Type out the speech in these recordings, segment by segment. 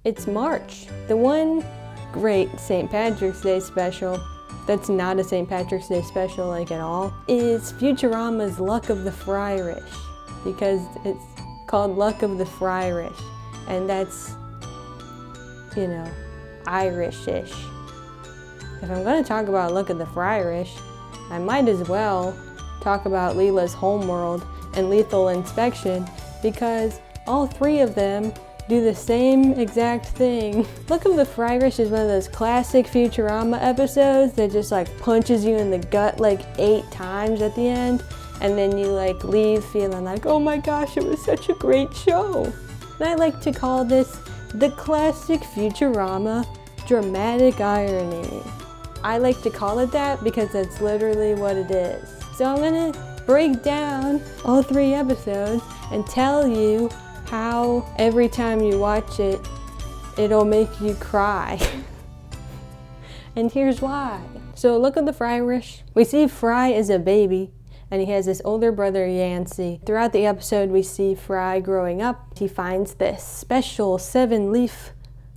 It's March. The one great St. Patrick's Day special that's not a St. Patrick's Day special like at all is Futurama's Luck of the Fryrish, because it's called Luck of the Fryrish, and that's, you know, Irish-ish. If I'm going to talk about Luck of the Fryrish, I might as well talk about Leela's Homeworld and Lethal Inspection, because all three of them do the same exact thing. Luck of the Fryrish is one of those classic Futurama episodes that just like punches you in the gut like 8 times at the end, and then you like leave feeling like, oh my gosh, it was such a great show. And I like to call this the classic Futurama dramatic irony. I like to call it that because that's literally what it is. So I'm gonna break down all 3 episodes and tell you how every time you watch it, it'll make you cry. And here's why. So Look at the Fryrish. We see Fry as a baby, and he has this older brother, Yancey. Throughout the episode, we see Fry growing up. He finds this special 7-leaf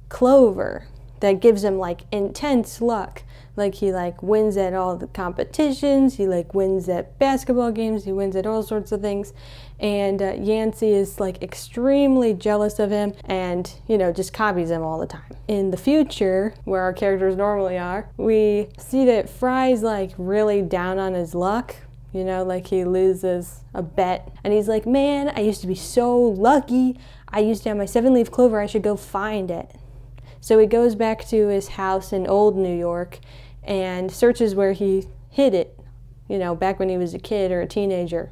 clover that gives him like intense luck. Like he like wins at all the competitions, he like wins at basketball games, he wins at all sorts of things. And Yancey is like extremely jealous of him and, you know, just copies him all the time. In the future, where our characters normally are, we see that Fry's like really down on his luck. You know, like he loses a bet and he's like, man, I used to be so lucky. I used to have my 7-leaf clover, I should go find it. So he goes back to his house in old New York and searches where he hid it, you know, back when he was a kid or a teenager.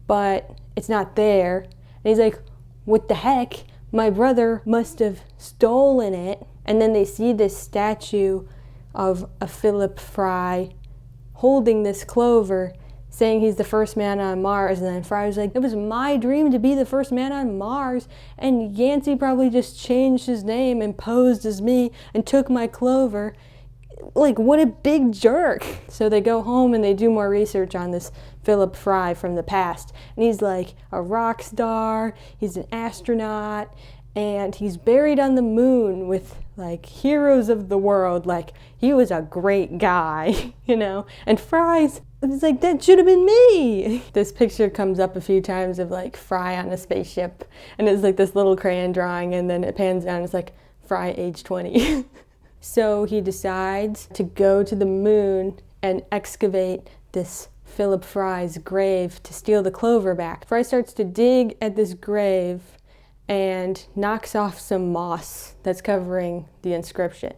But it's not there. And he's like, what the heck? My brother must have stolen it. And then they see this statue of a Philip Fry holding this clover, saying he's the first man on Mars. And then Fry's like, it was my dream to be the first man on Mars, and Yancey probably just changed his name and posed as me and took my clover. Like, what a big jerk. So they go home and they do more research on this Philip Fry from the past. And he's like a rock star, he's an astronaut, and he's buried on the moon with like heroes of the world. Like, he was a great guy, you know? And Fry's, it's like, that should have been me. This picture comes up a few times of like Fry on a spaceship, and it's like this little crayon drawing, and then it pans down, it's like Fry age 20. So he decides to go to the moon and excavate this Philip Fry's grave to steal the clover back. Fry starts to dig at this grave and knocks off some moss that's covering the inscription.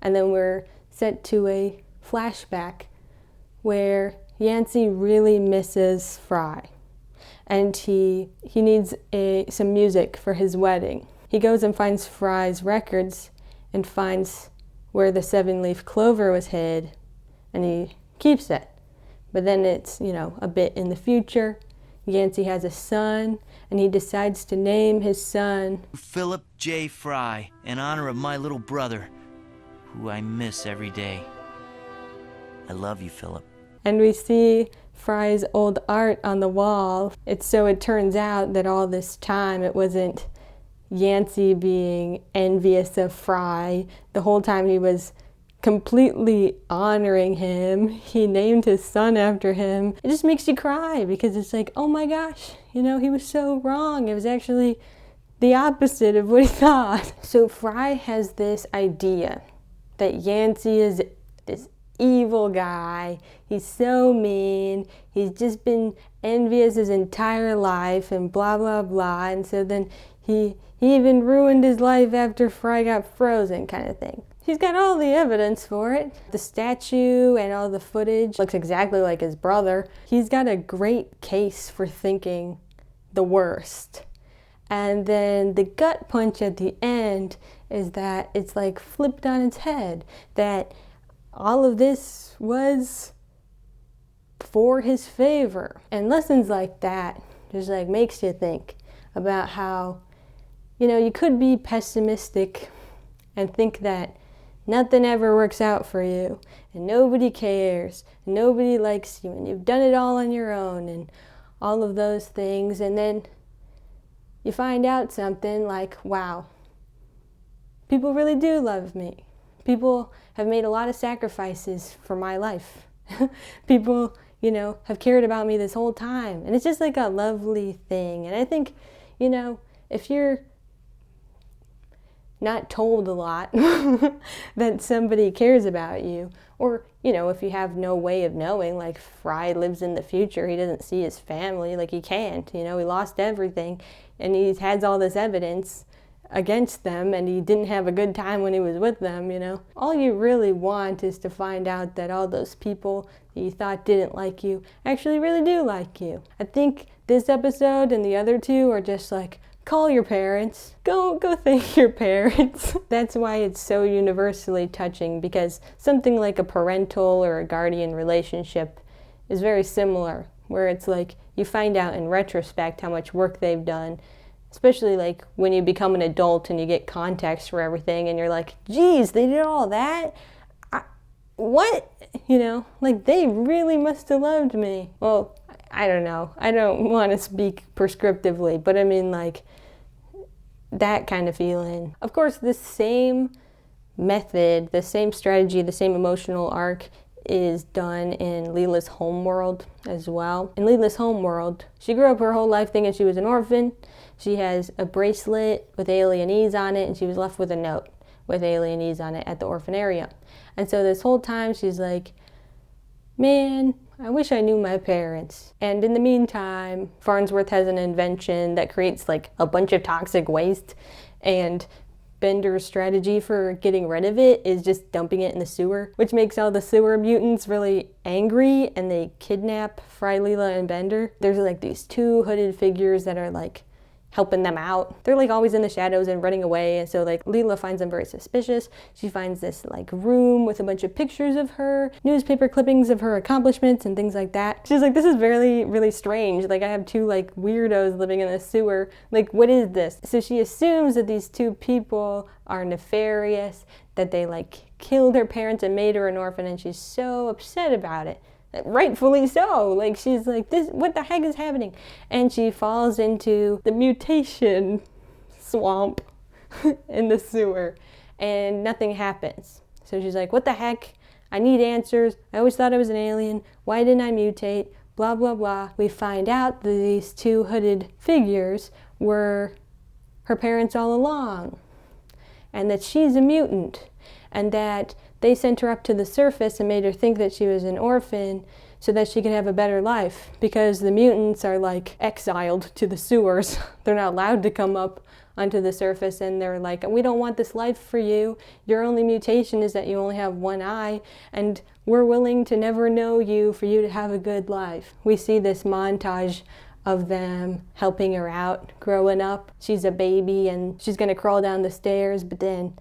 And then we're set to a flashback where Yancey really misses Fry, and he needs some music for his wedding. He goes and finds Fry's records and finds where the 7-leaf clover was hid, and he keeps it. But then it's, you know, a bit in the future. Yancey has a son, and he decides to name his son Philip J. Fry, in honor of my little brother, who I miss every day. I love you, Philip. And we see Fry's old art on the wall. It turns out that all this time it wasn't Yancey being envious of Fry. The whole time he was completely honoring him. He named his son after him. It just makes you cry because it's like, oh my gosh, you know, he was so wrong. It was actually the opposite of what he thought. So Fry has this idea that Yancey is this evil guy. He's so mean. He's just been envious his entire life and blah, blah, blah. And so then he even ruined his life after Fry got frozen, kind of thing. He's got all the evidence for it. The statue and all the footage looks exactly like his brother. He's got a great case for thinking the worst. And then the gut punch at the end is that it's like flipped on its head, that all of this was for his favor. And lessons like that just like makes you think about how, you know, you could be pessimistic and think that nothing ever works out for you, and nobody cares, and nobody likes you, and you've done it all on your own, and all of those things. And then you find out something like, wow, people really do love me. People have made a lot of sacrifices for my life. People, have cared about me this whole time. And it's just like a lovely thing. And I think, if you're not told a lot that somebody cares about you, or, if you have no way of knowing, like Fry lives in the future, he doesn't see his family, like he can't, he lost everything, and he has all this evidence against them, and he didn't have a good time when he was with them, All you really want is to find out that all those people that you thought didn't like you actually really do like you. I think this episode and the other two are just like, call your parents. Go thank your parents. That's why it's so universally touching, because something like a parental or a guardian relationship is very similar, where it's like you find out in retrospect how much work they've done, especially like when you become an adult and you get context for everything and you're like, geez, they did all that? What? Like they really must have loved me. Well, I don't know. I don't want to speak prescriptively, but I mean like that kind of feeling. Of course, the same method, the same strategy, the same emotional arc is done in Leela's Homeworld as well. In Leela's Homeworld, she grew up her whole life thinking she was an orphan. She has a bracelet with alienese on it, and she was left with a note with alienese on it at the orphanarium. And so this whole time she's like, man, I wish I knew my parents. And in the meantime, Farnsworth has an invention that creates like a bunch of toxic waste, and Bender's strategy for getting rid of it is just dumping it in the sewer, which makes all the sewer mutants really angry, and they kidnap Fry, Leela, and Bender. There's like these two hooded figures that are like helping them out. They're like always in the shadows and running away, and so like Leela finds them very suspicious. She finds this like room with a bunch of pictures of her, newspaper clippings of her accomplishments and things like that. She's like, this is really, really strange. Like I have two like weirdos living in the sewer. Like what is this? So she assumes that these two people are nefarious, that they like killed her parents and made her an orphan, and she's so upset about it. Rightfully so. Like she's like, this, what the heck is happening? And she falls into the mutation swamp in the sewer, and nothing happens. So she's like, what the heck? I need answers. I always thought I was an alien. Why didn't I mutate? Blah, blah, blah. We find out that these two hooded figures were her parents all along, and that she's a mutant, and that they sent her up to the surface and made her think that she was an orphan so that she could have a better life, because the mutants are like exiled to the sewers. They're not allowed to come up onto the surface, and they're like, we don't want this life for you. Your only mutation is that you only have one eye, and we're willing to never know you for you to have a good life. We see this montage of them helping her out, growing up. She's a baby and she's gonna crawl down the stairs, but then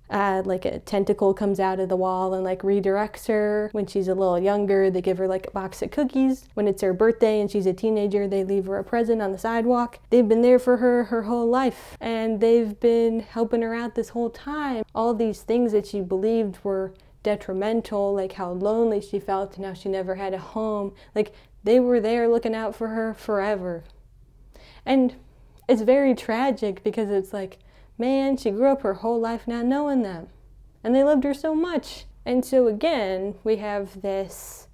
like a tentacle comes out of the wall and like redirects her. When she's a little younger, they give her like a box of cookies. When it's her birthday and she's a teenager, they leave her a present on the sidewalk. They've been there for her whole life, and they've been helping her out this whole time. All these things that she believed were detrimental, like how lonely she felt and how she never had a home, like they were there looking out for her forever. And it's very tragic, because it's like, man, she grew up her whole life not knowing them, and they loved her so much. And so again, we have this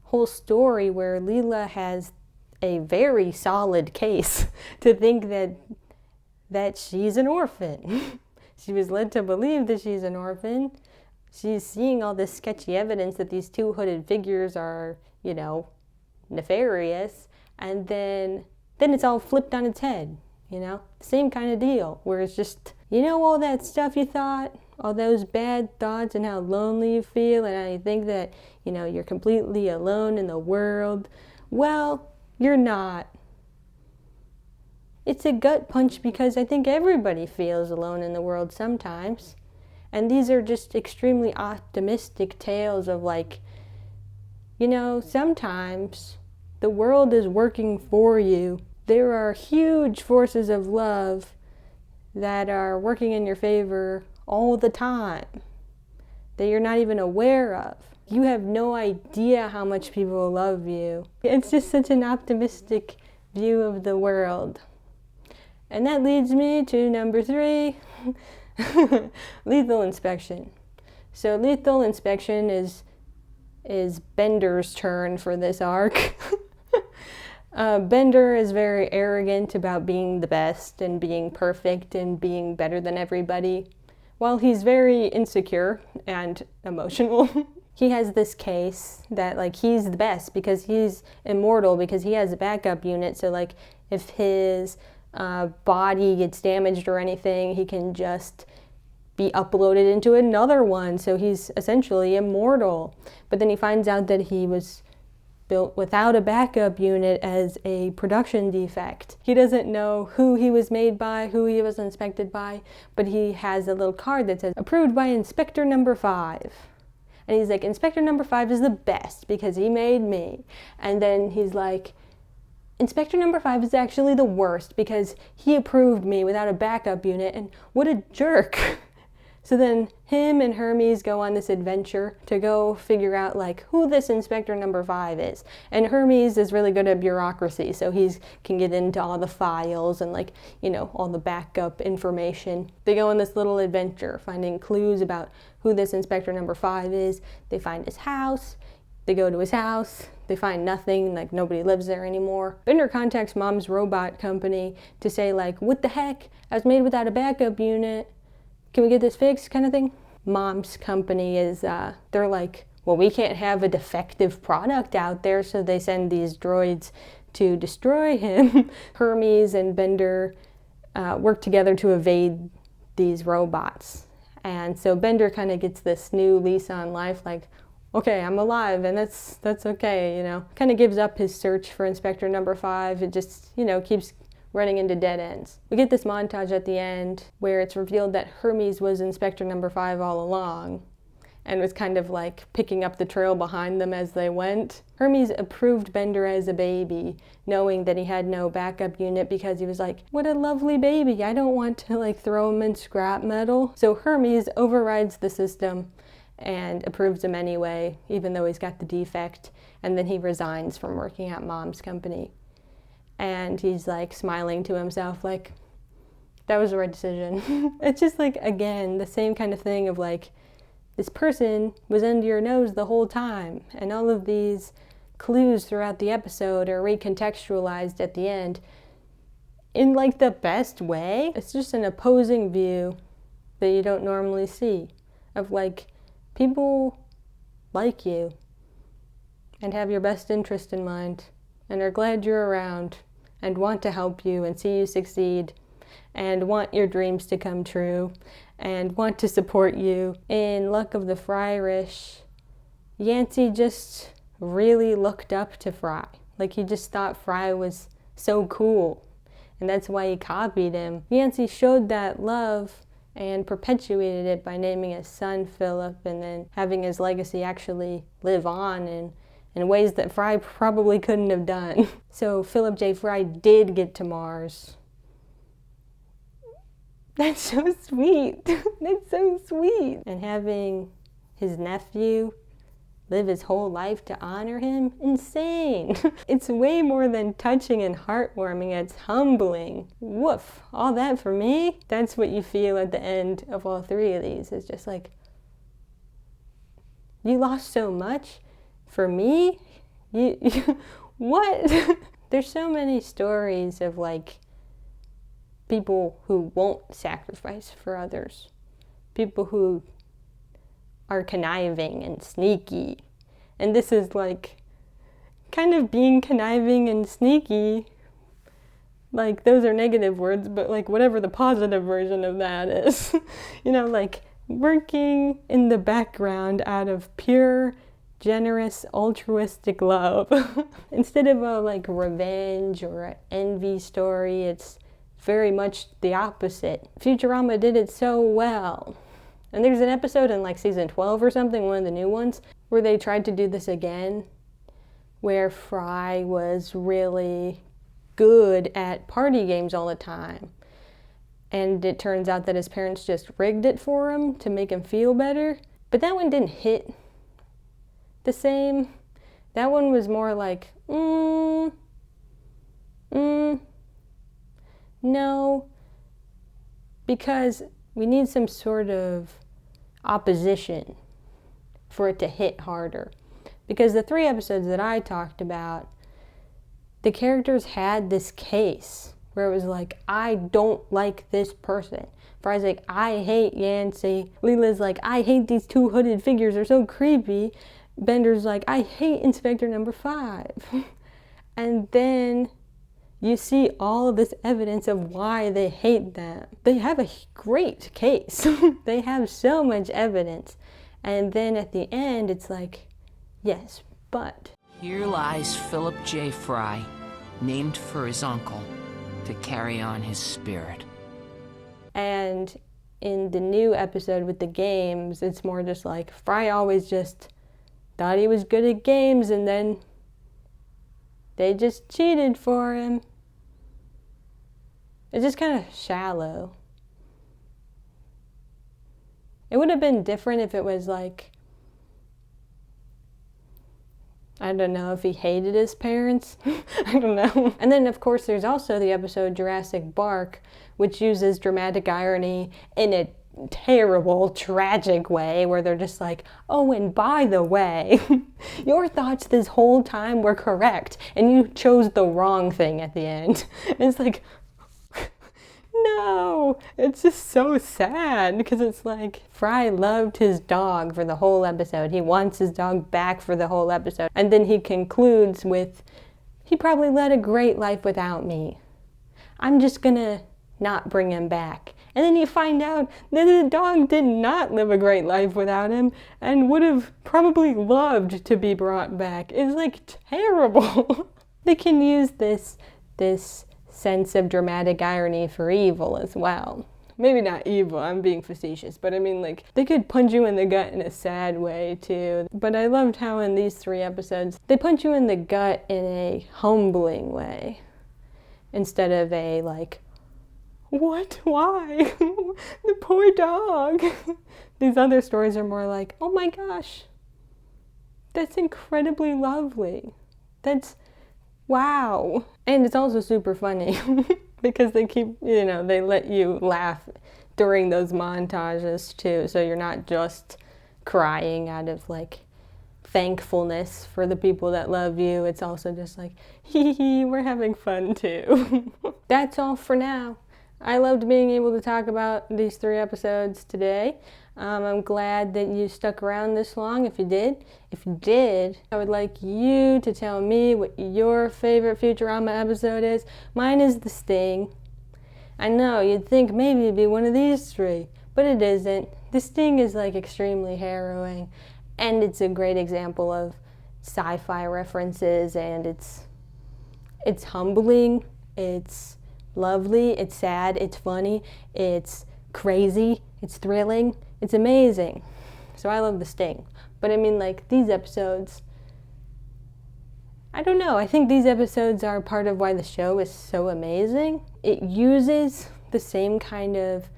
whole story where Leela has a very solid case to think that she's an orphan. She was led to believe that she's an orphan. She's seeing all this sketchy evidence that these two hooded figures are, nefarious, and then it's all flipped on its head. Same kind of deal, where it's just, all that stuff you thought, all those bad thoughts, and how lonely you feel, and how you think that, you're completely alone in the world. Well, you're not. It's a gut punch, because I think everybody feels alone in the world sometimes. And these are just extremely optimistic tales of like, sometimes the world is working for you. There are huge forces of love that are working in your favor all the time that you're not even aware of. You have no idea how much people love you. It's just such an optimistic view of the world. And that leads me to number 3, Lethal inspection. So lethal inspection is Bender's turn for this arc. Bender is very arrogant about being the best and being perfect and being better than everybody. While he's very insecure and emotional, he has this case that like he's the best because he's immortal, because he has a backup unit. So like if his body gets damaged or anything, he can just be uploaded into another one. So he's essentially immortal. But then he finds out that he was built without a backup unit as a production defect. He doesn't know who he was made by, who he was inspected by, but he has a little card that says, approved by Inspector Number 5. And he's like, Inspector Number 5 is the best because he made me. And then he's like, Inspector Number 5 is actually the worst because he approved me without a backup unit, and what a jerk. So then him and Hermes go on this adventure to go figure out like who this Inspector Number 5 is. And Hermes is really good at bureaucracy, so he can get into all the files and like, you know, all the backup information. They go on this little adventure finding clues about who this Inspector Number 5 is. They find his house. They go to his house. They find nothing, like nobody lives there anymore. Bender contacts Mom's robot company to say like, what the heck? I was made without a backup unit. Can we get this fixed, kind of thing? Mom's company is, they're like, well, we can't have a defective product out there, so they send these droids to destroy him. Hermes and Bender work together to evade these robots. And so Bender kind of gets this new lease on life, like, okay, I'm alive, and that's okay, you know. Kind of gives up his search for Inspector Number 5. It just, you know, keeps running into dead ends. We get this montage at the end where it's revealed that Hermes was Inspector Number 5 all along and was kind of like picking up the trail behind them as they went. Hermes approved Bender as a baby, knowing that he had no backup unit because he was like, what a lovely baby, I don't want to like throw him in scrap metal. So Hermes overrides the system and approves him anyway, even though he's got the defect, and then he resigns from working at Mom's company. And he's like smiling to himself like, that was the right decision. It's just like, again, the same kind of thing of like, this person was under your nose the whole time, and all of these clues throughout the episode are recontextualized at the end in like the best way. It's just an opposing view that you don't normally see of like, people like you and have your best interest in mind and are glad you're around and want to help you and see you succeed and want your dreams to come true and want to support you. In Luck of the Fryrish, Yancey just really looked up to Fry. Like he just thought Fry was so cool, and that's why he copied him. Yancey showed that love and perpetuated it by naming his son Philip and then having his legacy actually live on in ways that Fry probably couldn't have done. So Philip J. Fry did get to Mars. That's so sweet. That's so sweet. And having his nephew live his whole life to honor him, insane. It's way more than touching and heartwarming, it's humbling. Woof, all that for me? That's what you feel at the end of all three of these. It's just like, you lost so much for me? You what? There's so many stories of like people who won't sacrifice for others. People who are conniving and sneaky. And this is like kind of being conniving and sneaky. Like those are negative words, but like whatever the positive version of that is. You know, like working in the background out of pure, generous, altruistic love. Instead of a like revenge or an envy story, it's very much the opposite. Futurama did it so well. And there's an episode in like season 12 or something, one of the new ones, where they tried to do this again, where Fry was really good at party games all the time. And it turns out that his parents just rigged it for him to make him feel better. But that one didn't hit the same. That one was more like, no, because We need some sort of opposition for it to hit harder. Because the 3 episodes that I talked about, the characters had this case where it was like, I don't like this person. Fry's like, I hate Yancey. Leela's like, I hate these 2 hooded figures, they're so creepy. Bender's like, I hate Inspector number 5. And then you see all of this evidence of why they hate them. They have a great case. They have so much evidence. And then at the end, it's like, yes, but. Here lies Philip J. Fry, named for his uncle, to carry on his spirit. And in the new episode with the games, it's more just like, Fry always just thought he was good at games, and then they just cheated for him. It's just kind of shallow. It would have been different if it was like, I don't know, if he hated his parents. I don't know. And then, of course, there's also the episode Jurassic Bark, which uses dramatic irony in a terrible, tragic way, where they're just like, oh, and by the way, your thoughts this whole time were correct, and you chose the wrong thing at the end. And it's like, no, it's just so sad, because it's like, Fry loved his dog for the whole episode. He wants his dog back for the whole episode. And then he concludes with, he probably led a great life without me. I'm just gonna not bring him back. And then you find out that the dog did not live a great life without him and would have probably loved to be brought back. It's like terrible. They can use this sense of dramatic irony for evil as well. Maybe not evil, I'm being facetious, but I mean, like, they could punch you in the gut in a sad way too. But I loved how in these 3 episodes, they punch you in the gut in a humbling way instead of a like, what? Why? The poor dog. These other stories are more like, oh my gosh, that's incredibly lovely. That's wow. And it's also super funny because they keep, they let you laugh during those montages too. So you're not just crying out of like thankfulness for the people that love you. It's also just like, hee hee, we're having fun too. That's all for now. I loved being able to talk about these 3 episodes today. I'm glad that you stuck around this long if you did. I would like you to tell me what your favorite Futurama episode is. Mine is The Sting. I know, you'd think maybe it'd be one of these 3, but it isn't. The Sting is like extremely harrowing, and it's a great example of sci-fi references, and it's humbling, it's lovely, it's sad, it's funny, it's crazy, it's thrilling, it's amazing. So I love The Sting. But I mean, like, these episodes, I don't know, I think these episodes are part of why the show is so amazing. It uses the same kind of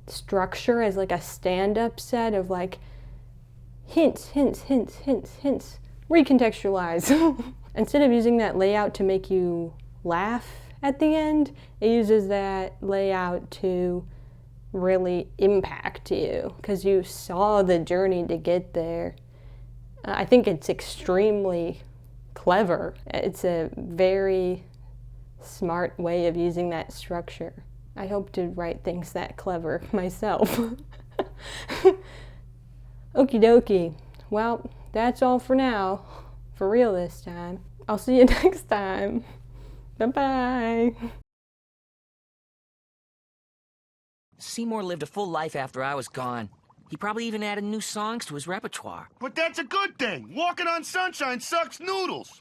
structure as like a stand-up set of like hints, recontextualize. Instead of using that layout to make you laugh at the end, it uses that layout to really impact you because you saw the journey to get there. I think it's extremely clever. It's a very smart way of using that structure. I hope to write things that clever myself. Okie dokie. Well, that's all for now. For real this time. I'll see you next time. Bye-bye. Seymour lived a full life after I was gone. He probably even added new songs to his repertoire. But that's a good thing. Walking on sunshine sucks noodles.